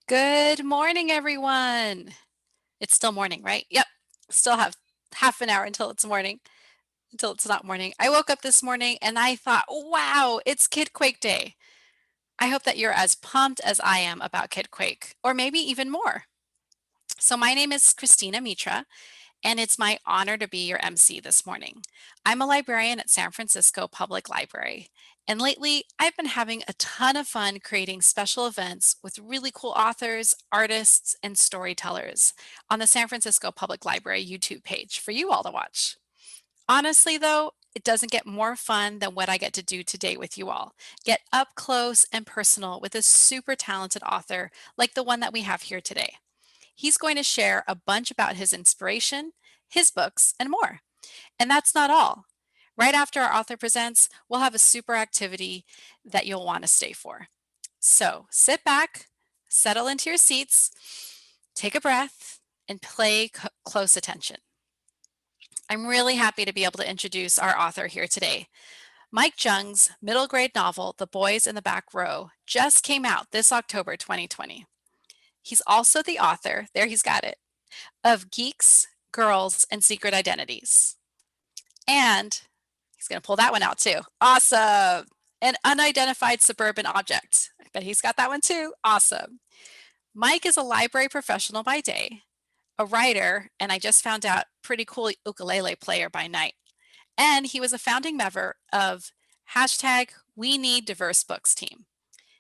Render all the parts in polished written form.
Good morning, everyone. It's still morning, right? Yep. Still have half an hour until it's morning, until it's not morning. I woke up this morning and I thought, wow, it's Kidquake Day. I hope that you're as pumped as I am about Kidquake, or maybe even more. So, my name is Christina Mitra, and it's my honor to be your MC this morning. I'm a librarian at San Francisco Public Library, and lately I've been having a ton of fun creating special events with really cool authors, artists, and storytellers on the San Francisco Public Library YouTube page for you all to watch. Honestly, though, it doesn't get more fun than what I get to do today with you all. Get up close and personal with a super talented author like the one that we have here today. He's going to share a bunch about his inspiration, his books, and more. And that's not all. Right after our author presents, we'll have a super activity that you'll want to stay for. So sit back, settle into your seats, take a breath, and pay close attention. I'm really happy to be able to introduce our author here today. Mike Jung's middle grade novel, The Boys in the Back Row, just came out this October 2020. He's also the author, there he's got it, of Geeks, Girls, and Secret Identities. And he's going to pull that one out too. Awesome. An unidentified suburban object. I bet he's got that one too. Awesome. Mike is a library professional by day, a writer, and I just found out pretty cool ukulele player by night. And he was a founding member of hashtag We Need Diverse Books team.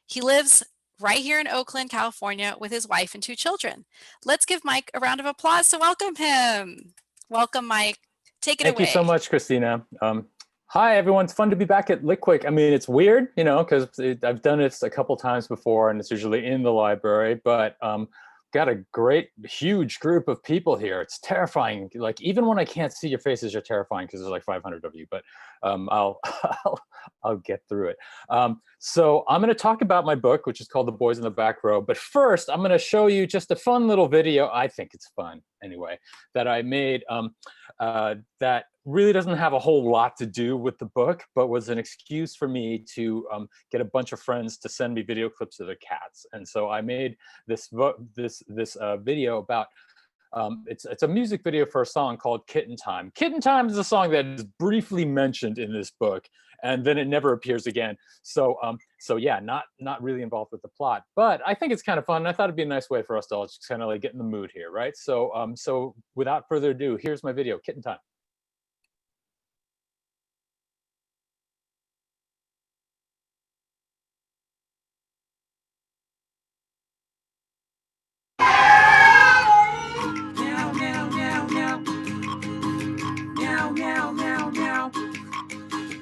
He lives right here in Oakland, California with his wife and 2 children. Let's give Mike a round of applause to welcome him. Welcome, Mike. Take it Thank you so away. much, Christina. Hi, everyone. It's fun to be back at Kidquake. I mean, it's weird, because I've done it a couple times before, and it's usually in the library, but got a great, huge group of people here. It's terrifying. Like, even when I can't see your faces, you're terrifying because there's like 500 of you, but I'll, I'll get through it. So I'm going to talk about my book, which is called The Boys in the Back Row. But first, I'm going to show you just a fun little video. I think it's fun anyway, that I made that really doesn't have a whole lot to do with the book, but was an excuse for me to get a bunch of friends to send me video clips of their cats. And so I made this video about, it's a music video for a song called Kitten Time. Kitten Time is a song that is briefly mentioned in this book, and then it never appears again. So yeah, not really involved with the plot, but I think it's kind of fun. I thought it'd be a nice way for us to all just kind of like get in the mood here, right? So without further ado, here's my video, Kitten Time.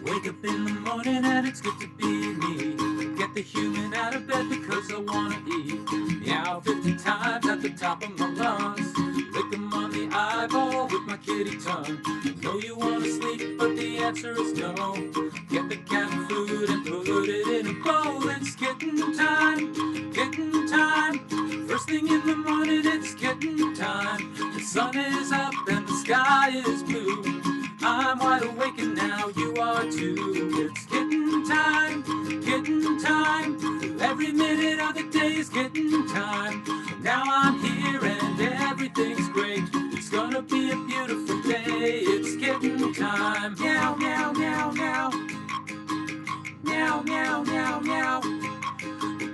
Wake up in the morning and it's good to be me. Get the human out of bed because I wanna eat. Meow 50 times at the top of my lungs. Lick 'em on the eyeball with my kitty tongue. Know you wanna sleep, but the answer is no. Get the cat food and put it in a bowl. It's kitten time, kitten time. First thing in the morning, it's kitten time. The sun is up and the sky is blue. I'm wide awake and now you are too. It's kitten time, kitten time. Every minute of the day is kitten time. Now I'm here and everything's great. It's gonna be a beautiful day. It's kitten time. Meow, meow, meow, meow. Meow, meow, meow, meow.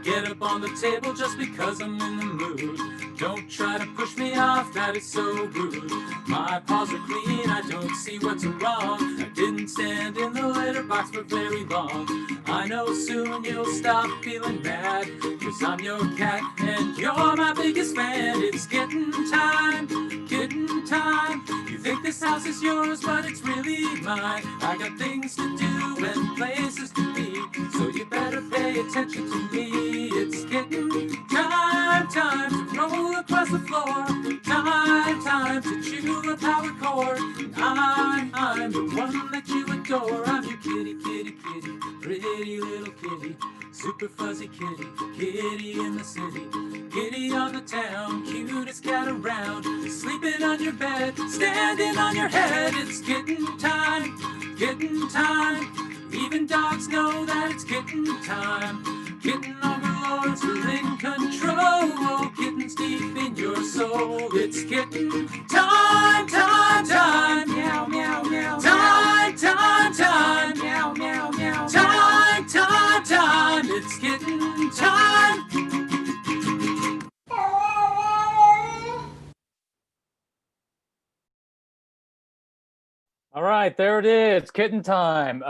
Get up on the table just because I'm in the mood. Don't try to push me off, that is so rude. My paws are clean, I don't see what's wrong. I didn't stand in the litter box for very long. I know soon you'll stop feeling bad, cause I'm your cat and you're my biggest fan. It's kitten time, kitten time. You think this house is yours, but it's really mine. I got things to do and places to be, so you better pay attention to me. It's kitten time, time to roll across the floor. Time to chew a power cord. I'm the one that you adore. I'm your kitty, kitty, kitty, pretty little kitty, super fuzzy kitty, kitty in the city, kitty on the town, cutest cat around, sleeping on your bed, standing on your head. It's kitten time, kitten time. Even dogs know that it's kitten time. Kitten overlords are in control. All right, there it is, kitten time.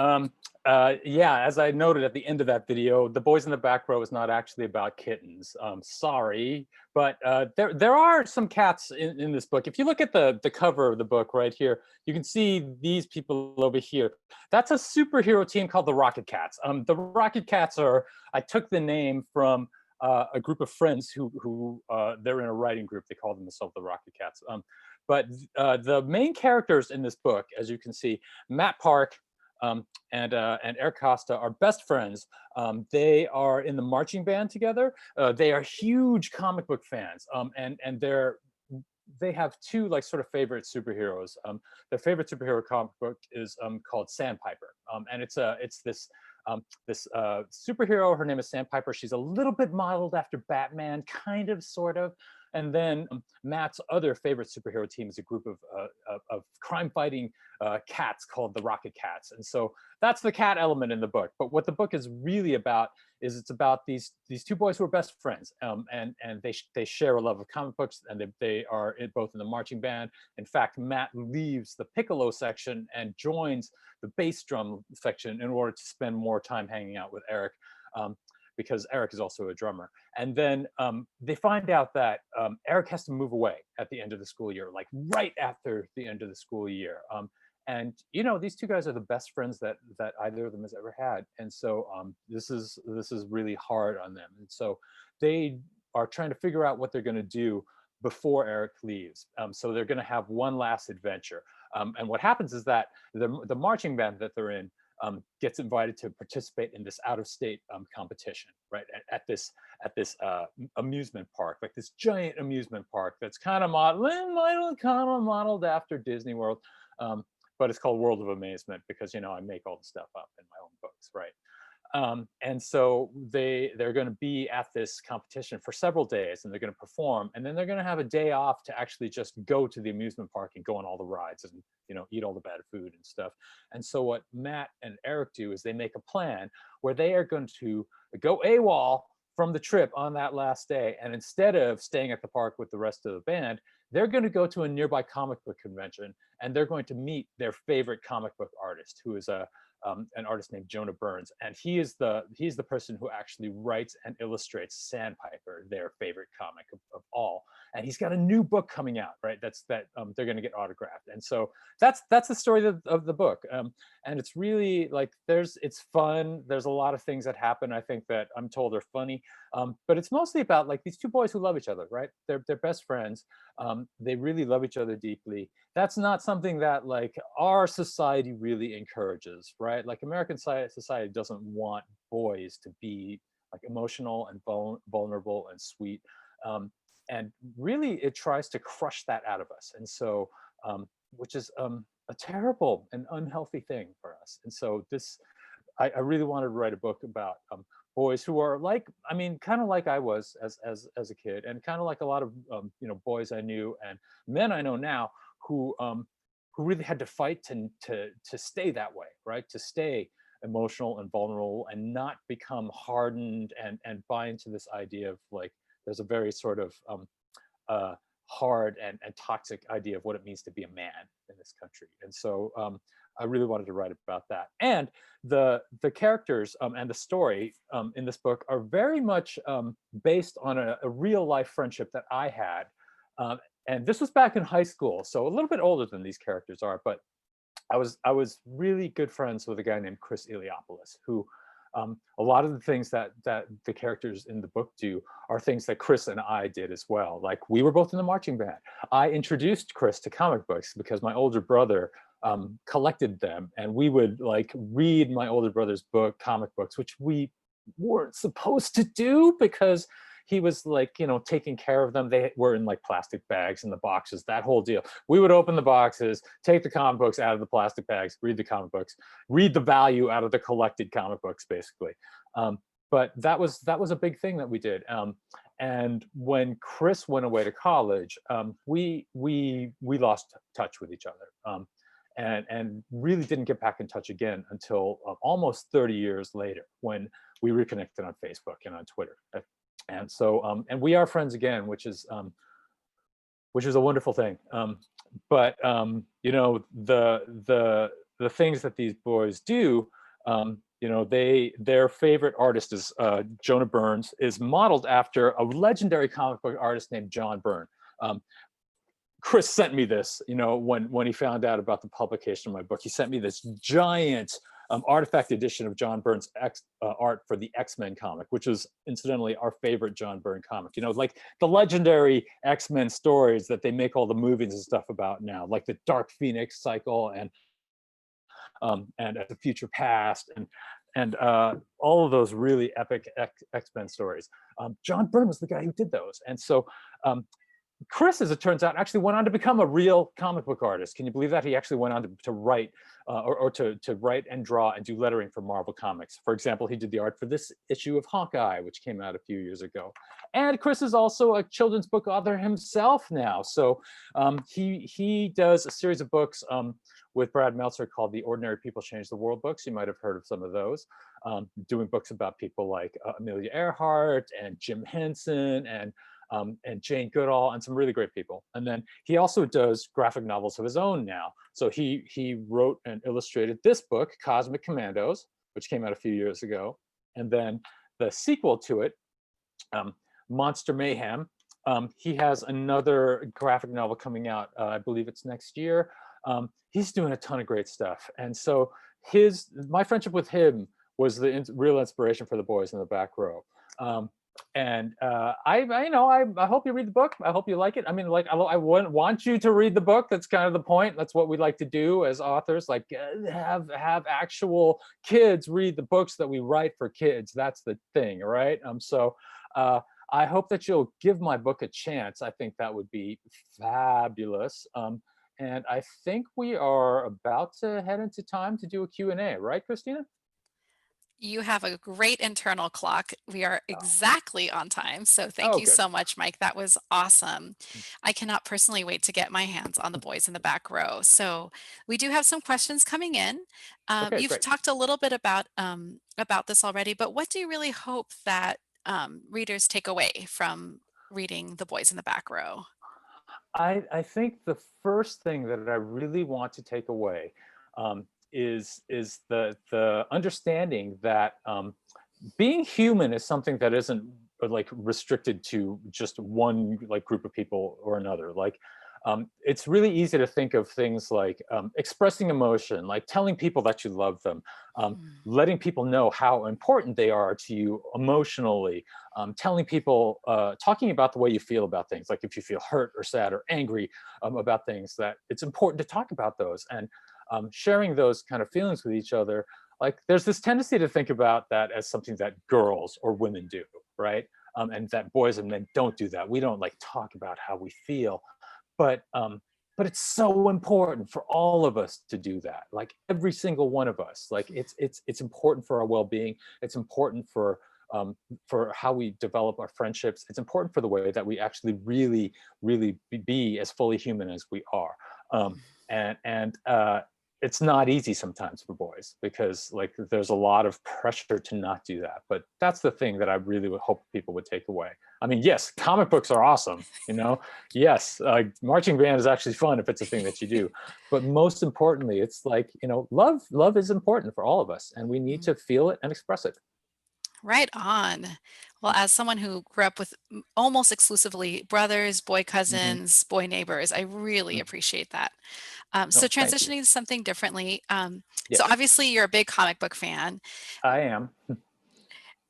Yeah, as I noted at the end of that video, The Boys in the Back Row is not actually about kittens. Sorry, but there are some cats in this book. If you look at the cover of the book right here, you can see these people over here. That's a superhero team called the Rocket Cats. The Rocket Cats are, I took the name from a group of friends who they're in a writing group. They call themselves the Rocket Cats. But the main characters in this book, as you can see, Matt Park and Eric Costa are best friends. They are in the marching band together. They are huge comic book fans, and they have two like sort of favorite superheroes. Their favorite superhero comic book is called Sandpiper, and it's this superhero. Her name is Sandpiper. She's a little bit modeled after Batman, kind of, sort of. And then Matt's other favorite superhero team is a group of crime-fighting cats called the Rocket Cats. And so that's the cat element in the book. But what the book is really about is it's about these two boys who are best friends, and they share a love of comic books, and they are both in the marching band. In fact, Matt leaves the piccolo section and joins the bass drum section in order to spend more time hanging out with Eric. Because Eric is also a drummer. And then they find out that Eric has to move away at the end of the school year, like right after the end of the school year. And you know, these two guys are the best friends that either of them has ever had. And so this is really hard on them. And so they are trying to figure out what they're going to do before Eric leaves. So they're going to have one last adventure. And what happens is that the marching band that they're in gets invited to participate in this out-of-state competition, right? At this amusement park, like this giant amusement park that's kind of modeled after Disney World, but it's called World of Amazement because, you know, I make all the stuff up in my own books, right? And so they're going to be at this competition for several days, and they're going to perform, and then they're going to have a day off to actually just go to the amusement park and go on all the rides and, you know, eat all the bad food and stuff. And so what Matt and Eric do is they make a plan where they are going to go AWOL from the trip on that last day, and instead of staying at the park with the rest of the band, they're going to go to a nearby comic book convention, and they're going to meet their favorite comic book artist, who is an artist named Jonah Burns, and he's the person who actually writes and illustrates Sandpiper, their favorite comic of all. And he's got a new book coming out, right? They're going to get autographed, and so that's the story of the book. And it's really like it's fun. There's a lot of things that happen, I think, that I'm told are funny, but it's mostly about like these two boys who love each other, right? They're best friends. They really love each other deeply. That's not something that like our society really encourages, right? Like American society doesn't want boys to be like emotional and vulnerable and sweet. And really it tries to crush that out of us. And so, which is a terrible and unhealthy thing for us. And so I really wanted to write a book about boys who are like, I mean, kind of like I was as a kid, and kind of like a lot of you know, boys I knew and men I know now who really had to fight to stay that way, right? To stay emotional and vulnerable and not become hardened and buy into this idea of like there's a very sort of hard and toxic idea of what it means to be a man in this country. And so I really wanted to write about that. And the characters and the story in this book are very much based on a real life friendship that I had. And this was back in high school, so a little bit older than these characters are, but I was really good friends with a guy named Chris Iliopoulos, who a lot of the things that the characters in the book do are things that Chris and I did as well. Like we were both in the marching band. I introduced Chris to comic books because my older brother collected them, and we would like read my older brother's comic books, which we weren't supposed to do because he was like, you know, taking care of them. They were in like plastic bags in the boxes, that whole deal. We would open the boxes, take the comic books out of the plastic bags, read the comic books, read the value out of the collected comic books, basically. But that was a big thing that we did. And when Chris went away to college, we lost touch with each other. And really didn't get back in touch again until almost 30 years later, when we reconnected on Facebook and on Twitter. And so, and we are friends again, which is a wonderful thing. But you know, the things that these boys do, you know, their favorite artist is Jonah Burns, is modeled after a legendary comic book artist named John Byrne. Um, Chris sent me this, you know, when he found out about the publication of my book. He sent me this giant artifact edition of John Byrne's art for the X-Men comic, which is incidentally our favorite John Byrne comic. You know, like the legendary X-Men stories that they make all the movies and stuff about now, like the Dark Phoenix cycle and the Future Past and all of those really epic X-Men stories. John Byrne was the guy who did those, and so. Chris, as it turns out, actually went on to become a real comic book artist. Can you believe that? He actually went on to write or to write and draw and do lettering for Marvel Comics. For example, he did the art for this issue of Hawkeye, which came out a few years ago. And Chris is also a children's book author himself now. So he does a series of books with Brad Meltzer called the Ordinary People Change the World books. You might have heard of some of those. Doing books about people like Amelia Earhart and Jim Henson and Jane Goodall and some really great people. And then he also does graphic novels of his own now. So he wrote and illustrated this book, Cosmic Commandos, which came out a few years ago. And then the sequel to it, Monster Mayhem. He has another graphic novel coming out, I believe it's next year. He's doing a ton of great stuff. And so my friendship with him was the real inspiration for the boys in the back row. And I hope you read the book. I hope you like it. I mean, like, I want you to read the book. That's kind of the point. That's what we like to do as authors, like have actual kids read the books that we write for kids. That's the thing, right? So I hope that you'll give my book a chance. I think that would be fabulous. And I think we are about to head into time to do a Q&A, right, Christina? You have a great internal clock. We are exactly on time. So thank Oh, you good. so much, Mike. That was awesome. I cannot personally wait to get my hands on the boys in the back row. So we do have some questions coming in. Okay, You've great. talked a little bit about this already, but what do you really hope that readers take away from reading the boys in the back row? I think the first thing that I really want to take away is the understanding that being human is something that isn't like restricted to just one like group of people or another. Like it's really easy to think of things like expressing emotion, like telling people that you love them, letting people know how important they are to you emotionally, telling people, talking about the way you feel about things, like if you feel hurt or sad or angry about things, that it's important to talk about those and sharing those kind of feelings with each other. Like there's this tendency to think about that as something that girls or women do, right? And that boys and men don't do that. We don't like talk about how we feel, but it's so important for all of us to do that. Like every single one of us. Like it's important for our well-being. It's important for how we develop our friendships. It's important for the way that we actually really be as fully human as we are. And it's not easy sometimes for boys because like there's a lot of pressure to not do that. But that's the thing that I really would hope people would take away. I mean, yes, comic books are awesome, you know. Yes, marching band is actually fun if it's a thing that you do. But most importantly, it's like, you know, love is important for all of us, and we need to feel it and express it. Right on. Well, as someone who grew up with almost exclusively brothers, boy Mm-hmm. cousins, boy neighbors, I really appreciate that. So No, thank you. transitioning to something differently. So Yes, obviously you're a big comic book fan, I am.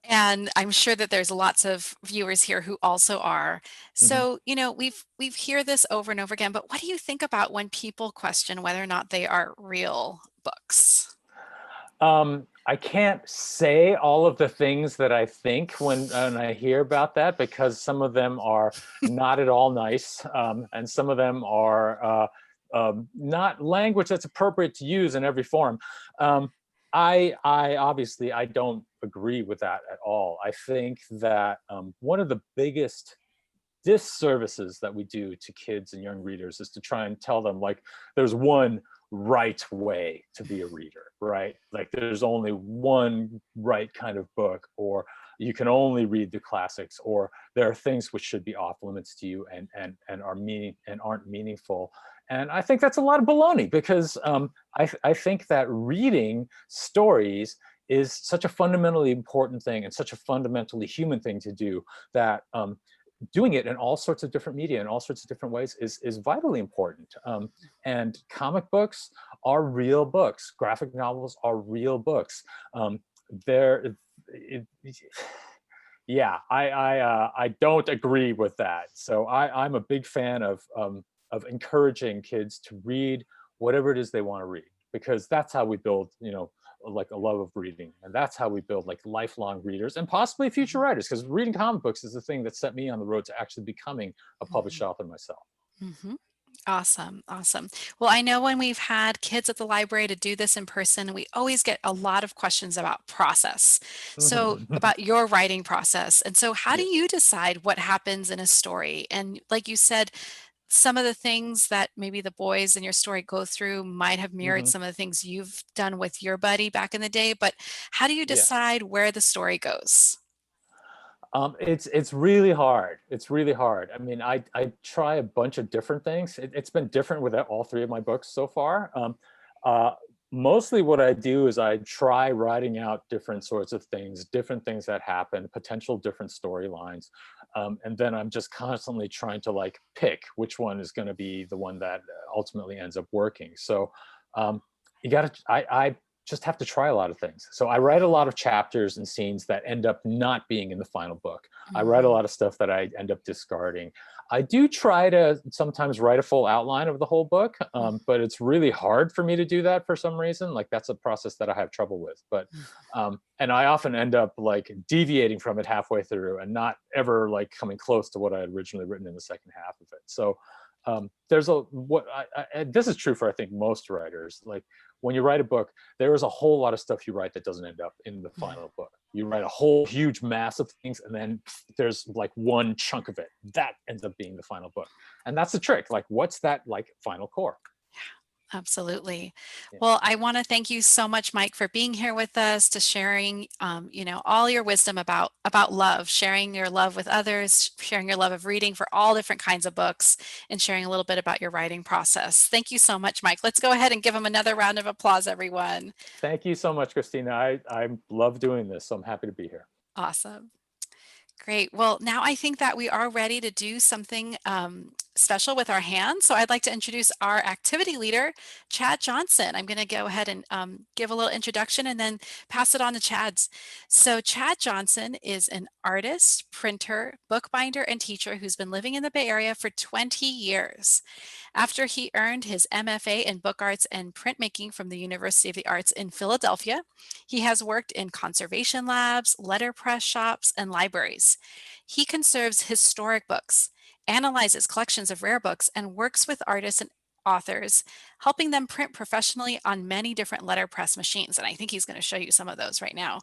and I'm sure that there's lots of viewers here who also are. Mhm. So, you know, we've hear this over and over again, but what do you think about when people question whether or not they are real books? I can't say all of the things that I think when I hear about that, because some of them are not at all nice, and some of them are not language that's appropriate to use in every form. I obviously I don't agree with that at all. I think that one of the biggest disservices that we do to kids and young readers is to try and tell them like there's one right way to be a reader, right? Like there's only one right kind of book, or you can only read the classics, or there are things which should be off limits to you and are meaning and aren't meaningful. And I think that's a lot of baloney, because I think that reading stories is such a fundamentally important thing and such a fundamentally human thing to do, that doing it in all sorts of different media in all sorts of different ways is vitally important. And comic books are real books. Graphic novels are real books. They're, yeah, I don't agree with that. So I'm a big fan of encouraging kids to read whatever it is they want to read, because that's how we build, like a love of reading, and that's how we build like lifelong readers and possibly future writers, because reading comic books is the thing that set me on the road to actually becoming a published author myself. Mm-hmm. Awesome. Awesome. Well, I know when we've had kids at the library to do this in person, we always get a lot of questions about process. So, about your writing process. And so, how do Yeah. you decide what happens in a story? And like you said, some of the things that maybe the boys in your story go through might have mirrored Hmm. some of the things you've done with your buddy back in the day, but how do you Yeah. decide where the story goes? It's really hard. It's really hard. I mean, I try a bunch of different things. It's been different with all three of my books so far. Uh, Mostly what I do is I try writing out different sorts of things, different things that happen, potential different storylines, and then I'm just constantly trying to like pick which one is going to be the one that ultimately ends up working. So you got to. I just have to try a lot of things. So I write a lot of chapters and scenes that end up not being in the final book. I write a Mhm. lot of stuff that I end up discarding. I do try to sometimes write a full outline of the whole book, but it's really hard for me to do that for some reason. Like that's a process that I have trouble with. But and I often end up like deviating from it halfway through and not ever like coming close to what I had originally written in the second half of it. So there's a what this is true for I think most writers. Like when you write a book, there is a whole lot of stuff you write that doesn't end up in the final book. You write a whole huge mass of things, and then there's like one chunk of it that ends up being the final book. And that's the trick. Like, what's that like final core? Absolutely. Yeah. Well, I want to thank you so much, Mike, for being here with us, to sharing, all your wisdom about love, sharing your love with others, sharing your love of reading for all different kinds of books, and sharing a little bit about your writing process. Thank you so much, Mike. Let's go ahead and give him another round of applause, everyone. Thank you so much, Christina. I love doing this, so I'm happy to be here. Awesome. Great. Well, now I think that we are ready to do something special with our hands. So I'd like to introduce our activity leader, Chad Johnson. I'm going to go ahead and give a little introduction and then pass it on to Chad's. So Chad Johnson is an artist, printer, bookbinder, and teacher who's been living in the Bay Area for 20 years. After he earned his MFA in book arts and printmaking from the University of the Arts in Philadelphia, he has worked in conservation labs, letterpress shops, and libraries. He conserves historic books, analyzes collections of rare books, and works with artists and authors, helping them print professionally on many different letterpress machines. And I think he's going to show you some of those right now.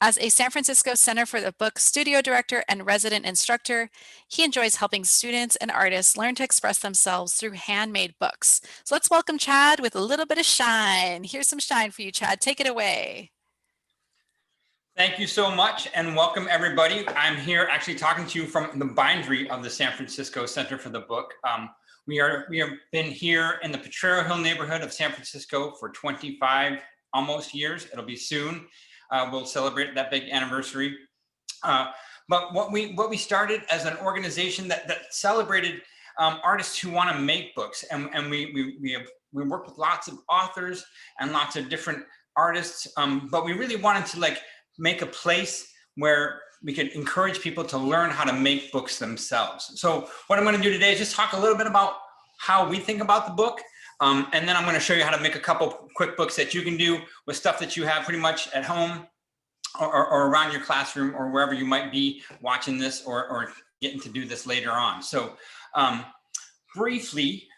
As a San Francisco Center for the Book studio director and resident instructor, he enjoys helping students and artists learn to express themselves through handmade books. So let's welcome Chad with a little bit of shine. Here's some shine for you, Chad. Take it away. Thank you so much, and welcome everybody. I'm here actually talking to you from the bindery of the San Francisco Center for the Book. We have been here in the Potrero Hill neighborhood of San Francisco for 25 almost years. It'll be soon. We'll celebrate that big anniversary. But what we started as an organization that celebrated artists who want to make books, and we work with lots of authors and lots of different artists, but we really wanted to like make a place where we could encourage people to learn how to make books themselves. So what I'm going to do today is just talk a little bit about how we think about the book. And then I'm going to show you how to make a couple quick books that you can do with stuff that you have pretty much at home or around your classroom or wherever you might be watching this or getting to do this later on. So briefly,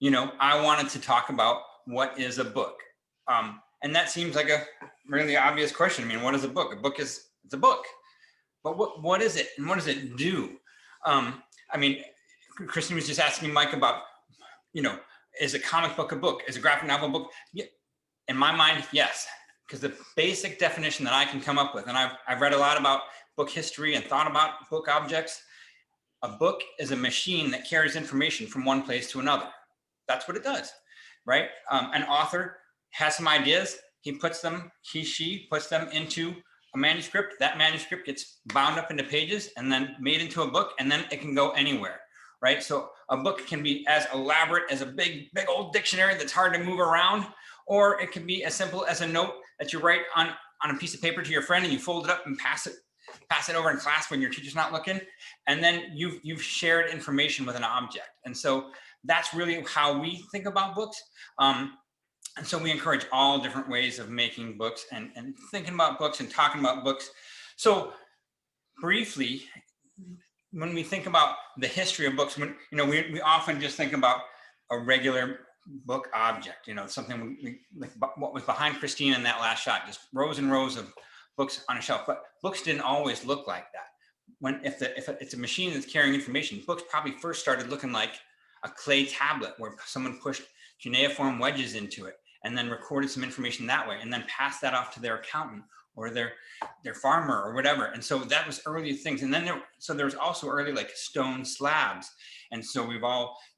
I wanted to talk about what is a book. And that seems like a really obvious question. I mean, what is a book? A book it's a book. But what is it and what does it do? I mean, Kristen was just asking Mike about, is a comic book a book? Is a graphic novel a book? Yeah. In my mind, yes. Because the basic definition that I can come up with, and I've read a lot about book history and thought about book objects. A book is a machine that carries information from one place to another. that's what it does, right? An author has some ideas, he puts them, she puts them into a manuscript. That manuscript gets bound up into pages and then made into a book, and then it can go anywhere, right? So a book can be as elaborate as a big old dictionary that's hard to move around, or it can be as simple as a note that you write on a piece of paper to your friend and you fold it up and pass it over in class when your teacher's not looking, and then you've shared information with an object. And so that's really how we think about books. And so we encourage all different ways of making books and thinking about books and talking about books. So briefly, when we think about the history of books, when we often just think about a regular book object, something like what was behind Christina in that last shot, just rows and rows of books on a shelf. But books didn't always look like that. If it's a machine that's carrying information, books probably first started looking like a clay tablet where someone pushed cuneiform wedges into it and then recorded some information that way, and then passed that off to their accountant or their farmer or whatever. And so that was early things. And then there was also early like stone slabs. And so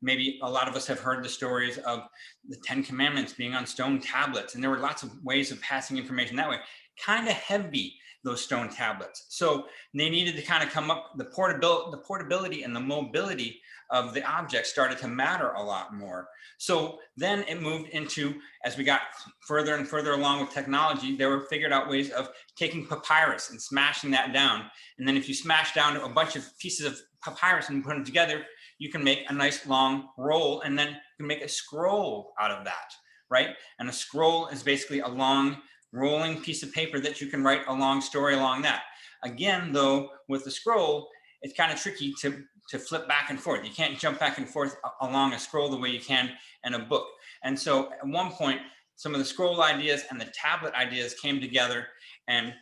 maybe a lot of us have heard the stories of the 10 Commandments being on stone tablets. And there were lots of ways of passing information that way. Kind of heavy, those stone tablets. So they needed to kind of come up, the portability and the mobility of the object started to matter a lot more. So then it moved into, as we got further and further along with technology, there were figured out ways of taking papyrus and smashing that down. And then if you smash down a bunch of pieces of papyrus and put them together, you can make a nice long roll, and then you can make a scroll out of that, right? And a scroll is basically a long rolling piece of paper that you can write a long story along that. Again, though, with the scroll, it's kind of tricky to flip back and forth. You can't jump back and forth along a scroll the way you can in a book. And so at one point, some of the scroll ideas and the tablet ideas came together, and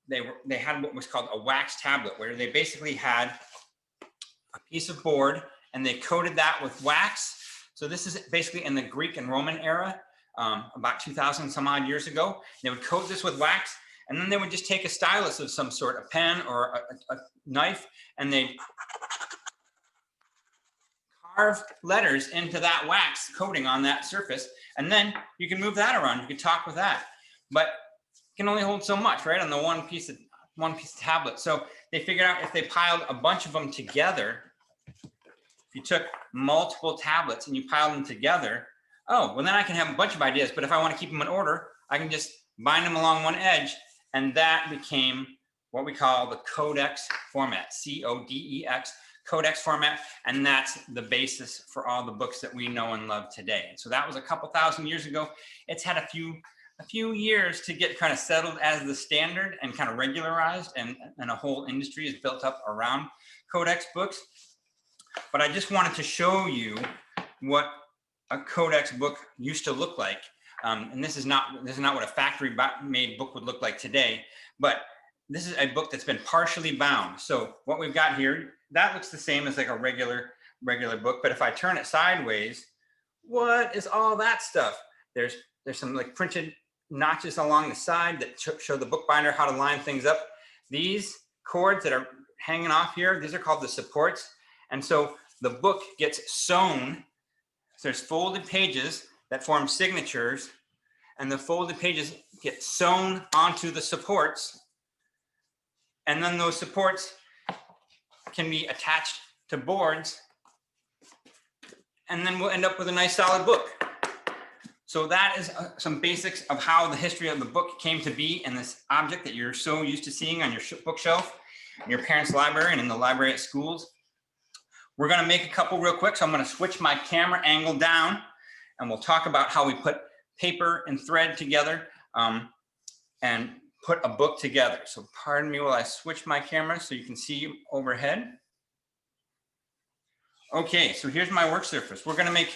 they had what was called a wax tablet, where they basically had a piece of board and they coated that with wax. So this is basically in the Greek and Roman era, about 2,000 some odd years ago. They would coat this with wax, and then they would just take a stylus of some sort, a pen or a knife, and they'd carve letters into that wax coating on that surface. And then you can move that around. You can talk with that, but it can only hold so much, right? On the one piece of tablet. So they figured out if they piled a bunch of them together, if you took multiple tablets and you piled them together, oh, well then I can have a bunch of ideas, but if I want to keep them in order, I can just bind them along one edge. And that became what we call the codex format, C-O-D-E-X, codex format. And that's the basis for all the books that we know and love today. And so that was a couple thousand years ago. It's had a few years to get kind of settled as the standard and kind of regularized, and a whole industry is built up around codex books. But I just wanted to show you what a codex book used to look like. And this is not what a factory made book would look like today, but this is a book that's been partially bound. So what we've got here, that looks the same as like a regular book, but if I turn it sideways, what is all that stuff? There's some like printed notches along the side that show the bookbinder how to line things up. These cords that are hanging off here, these are called the supports. And so the book gets sewn. So there's folded pages that form signatures, and the folded pages get sewn onto the supports. And then those supports can be attached to boards, and then we'll end up with a nice solid book. So that is some basics of how the history of the book came to be in this object that you're so used to seeing on your bookshelf, in your parents' library, and in the library at schools. We're going to make a couple real quick. So I'm going to switch my camera angle down, and we'll talk about how we put paper and thread together and put a book together. So pardon me while I switch my camera so you can see overhead. Okay, so here's my work surface. We're going to make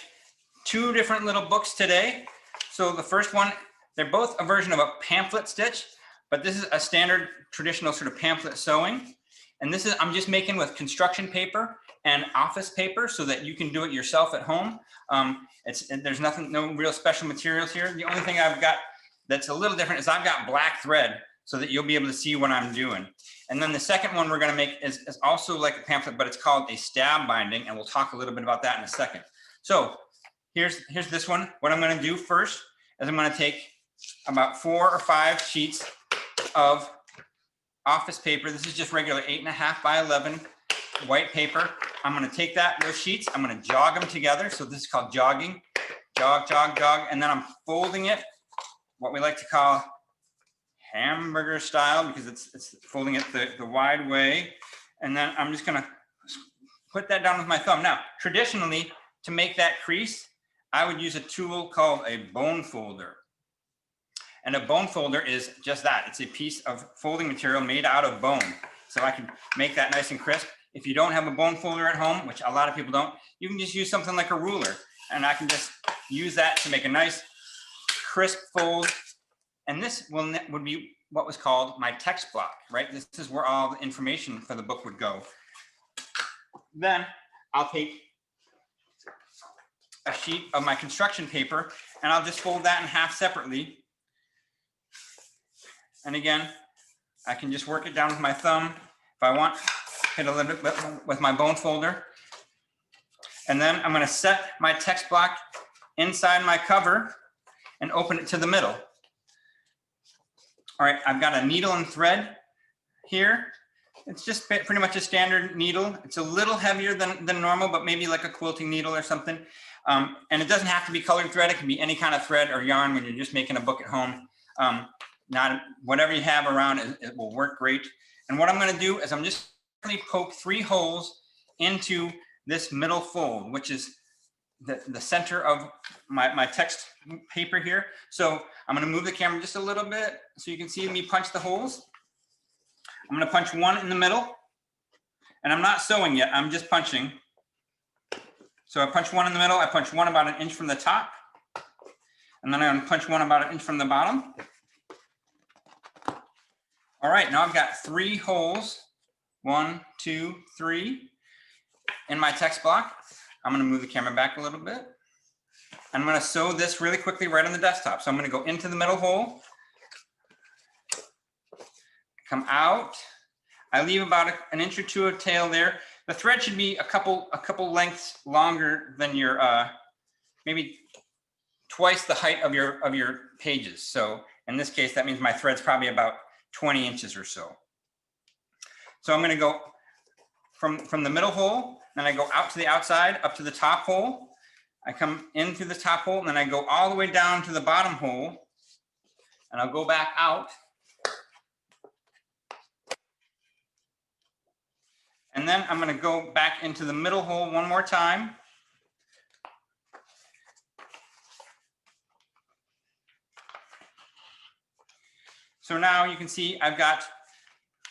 two different little books today. So the first one, they're both a version of a pamphlet stitch, but this is a standard traditional sort of pamphlet sewing. And this is, I'm just making with construction paper and office paper so that you can do it yourself at home. There's no real special materials here. The only thing I've got that's a little different is I've got black thread so that you'll be able to see what I'm doing. And then the second one we're going to make is also like a pamphlet, but it's called a stab binding, and we'll talk a little bit about that in a second. So here's this one. What I'm going to do first is I'm going to take about 4 or 5 sheets of office paper. This is just regular 8.5 by 11 white paper. I'm going to take those sheets, I'm going to jog them together. So this is called jogging. Jog, jog, jog. And then I'm folding it, what we like to call hamburger style, because it's folding it the wide way. And then I'm just going to put that down with my thumb. Now, traditionally, to make that crease, I would use a tool called a bone folder. And a bone folder is just that. It's a piece of folding material made out of bone. So I can make that nice and crisp. If you don't have a bone folder at home, which a lot of people don't, you can just use something like a ruler. And I can just use that to make a nice crisp fold. And this would be what was called my text block, right? This is where all the information for the book would go. Then I'll take a sheet of my construction paper and I'll just fold that in half separately. And again, I can just work it down with my thumb. If I want, hit a little bit with my bone folder. And then I'm going to set my text block inside my cover and open it to the middle. All right, I've got a needle and thread here. It's just pretty much a standard needle. It's a little heavier than normal, but maybe like a quilting needle or something. And it doesn't have to be colored thread. It can be any kind of thread or yarn when you're just making a book at home. Not whatever you have around, it will work great. And what I'm going to do is I'm just going to poke 3 holes into this middle fold, which is the center of my text paper here. So I'm going to move the camera just a little bit so you can see me punch the holes. I'm going to punch one in the middle, and I'm not sewing yet. I'm just punching. So I punch one in the middle. I punch one about 1 inch from the top, and then I'm going to punch one about 1 inch from the bottom. All right, now I've got 3 holes, 1, 2, 3 in my text block. I'm going to move the camera back a little bit. And I'm going to sew this really quickly right on the desktop. So I'm going to go into the middle hole, come out. I leave about 1 inch or 2 of tail there. The thread should be a couple lengths longer than your maybe twice the height of your pages. So in this case, that means my thread's probably about 20 inches or so. So I'm going to go from the middle hole, then I go out to the outside, up to the top hole. I come in through the top hole, and then I go all the way down to the bottom hole, and I'll go back out. And then I'm going to go back into the middle hole one more time. So now you can see I've got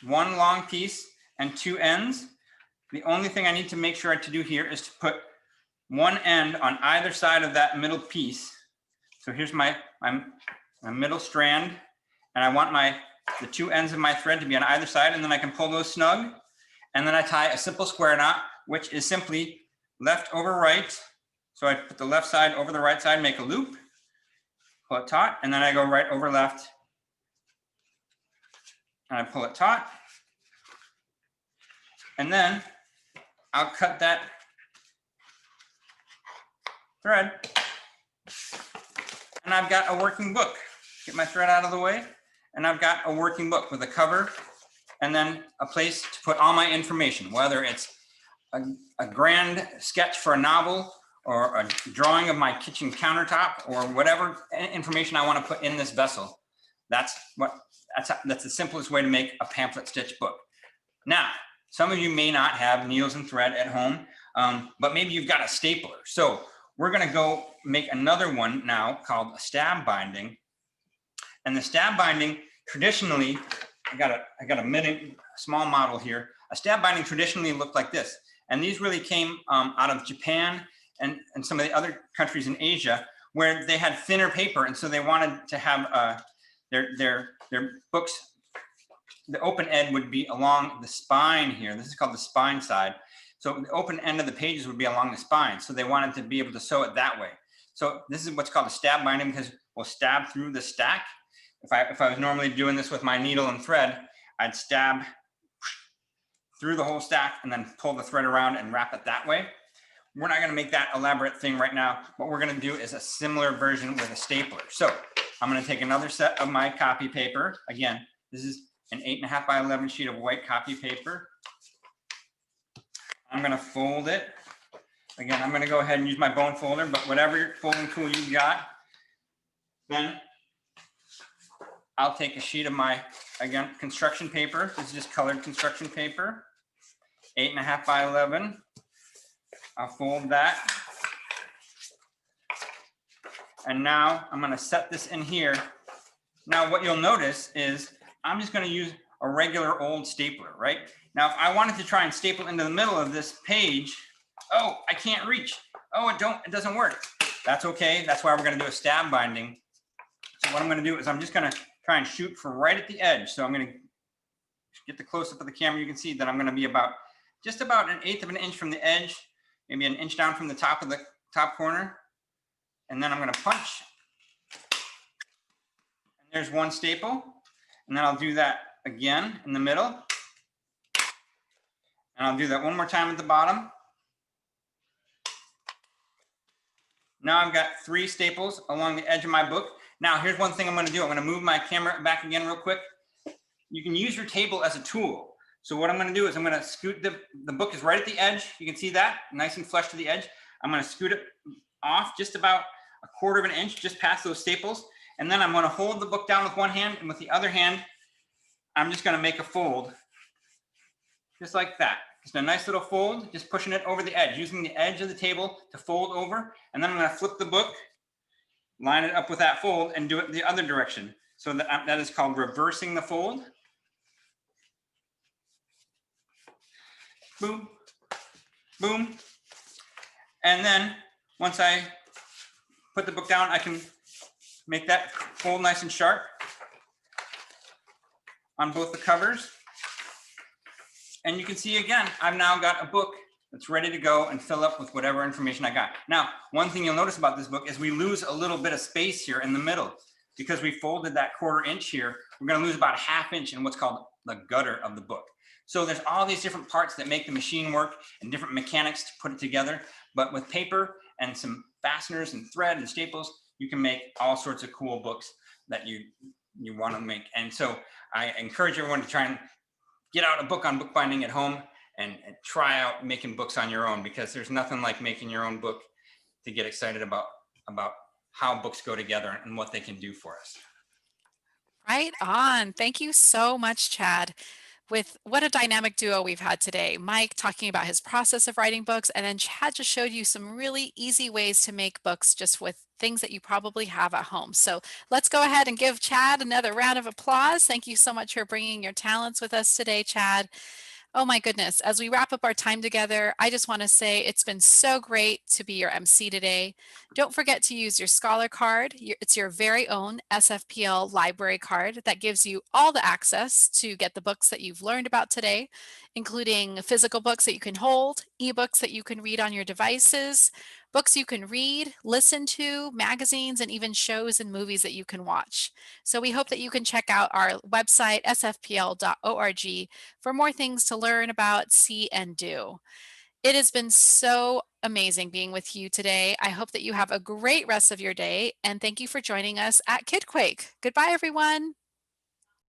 1 long piece and 2 ends. The only thing I need to make sure to do here is to put 1 end on either side of that middle piece. So here's my middle strand, and I want the 2 ends of my thread to be on either side, and then I can pull those snug. And then I tie a simple square knot, which is simply left over right. So I put the left side over the right side, make a loop, pull it taut, and then I go right over left, and I pull it taut. And then I'll cut that thread, and I've got a working book. Get my thread out of the way, and I've got a working book with a cover and then a place to put all my information, whether it's a grand sketch for a novel or a drawing of my kitchen countertop or whatever information I want to put in this vessel. That's the simplest way to make a pamphlet stitch book. Now, some of you may not have needles and thread at home, but maybe you've got a stapler. So we're going to go make another one now called a stab binding. And the stab binding, traditionally, I got a mini small model here. A stab binding traditionally looked like this. And these really came out of Japan and some of the other countries in Asia where they had thinner paper. And so they wanted to have their books, the open end would be along the spine here. This is called the spine side. So the open end of the pages would be along the spine. So they wanted to be able to sew it that way. So this is what's called a stab binding because we'll stab through the stack. If I was normally doing this with my needle and thread, I'd stab through the whole stack and then pull the thread around and wrap it that way. we're not gonna make that elaborate thing right now. What we're gonna do is a similar version with a stapler. So I'm gonna take another set of my copy paper. Again, this is an 8.5 by 11 sheet of white copy paper. I'm gonna fold it. Again, I'm gonna go ahead and use my bone folder, but whatever folding tool you got, then I'll take a sheet of my, again, construction paper. This is just colored construction paper, 8.5 by 11. I'll fold that. And now I'm gonna set this in here. Now what you'll notice is I'm just gonna use a regular old stapler, right? Now, if I wanted to try and staple into the middle of this page, oh, I can't reach. Oh, it doesn't work. That's okay. That's why we're gonna do a stab binding. So what I'm gonna do is I'm just gonna try and shoot for right at the edge. So I'm gonna get the close up of the camera. You can see that I'm gonna be just about 1/8 of an inch from the edge, maybe an inch down from the top of the top corner. And then I'm gonna punch. And there's one staple. And then I'll do that again in the middle. And I'll do that one more time at the bottom. Now I've got 3 staples along the edge of my book. Now here's one thing I'm gonna do. I'm gonna move my camera back again real quick. You can use your table as a tool. So what I'm gonna do is I'm gonna scoot the book is right at the edge. You can see that, nice and flush to the edge. I'm gonna scoot it off just about 1/4 of an inch, just past those staples. And then I'm gonna hold the book down with one hand, and with the other hand, I'm just gonna make a fold, just like that. Just a nice little fold, just pushing it over the edge, using the edge of the table to fold over. And then I'm gonna flip the book, line it up with that fold, and do it the other direction. So that is called reversing the fold. Boom, boom. And then once I put the book down, I can make that fold nice and sharp on both the covers. And you can see again, I've now got a book that's ready to go and fill up with whatever information I got. Now, one thing you'll notice about this book is we lose a little bit of space here in the middle because we folded that 1/4 inch here. We're gonna lose about 1/2 inch in what's called the gutter of the book. So there's all these different parts that make the machine work and different mechanics to put it together. But with paper and some fasteners and thread and staples, you can make all sorts of cool books that you want to make. And so I encourage everyone to try and get out a book on bookbinding at home and try out making books on your own, because there's nothing like making your own book to get excited about how books go together and what they can do for us. Right on. Thank you so much, Chad. With what a dynamic duo we've had today. Mike talking about his process of writing books, and then Chad just showed you some really easy ways to make books just with things that you probably have at home. So let's go ahead and give Chad another round of applause. Thank you so much for bringing your talents with us today, Chad. Oh my goodness, as we wrap up our time together, I just want to say it's been so great to be your MC today. Don't forget to use your Scholar card. It's your very own SFPL library card that gives you all the access to get the books that you've learned about today, including physical books that you can hold, ebooks that you can read on your devices, books you can read, listen to, magazines, and even shows and movies that you can watch. So we hope that you can check out our website, sfpl.org, for more things to learn about, see, and do. It has been so amazing being with you today. I hope that you have a great rest of your day, and thank you for joining us at Kidquake. Goodbye, everyone.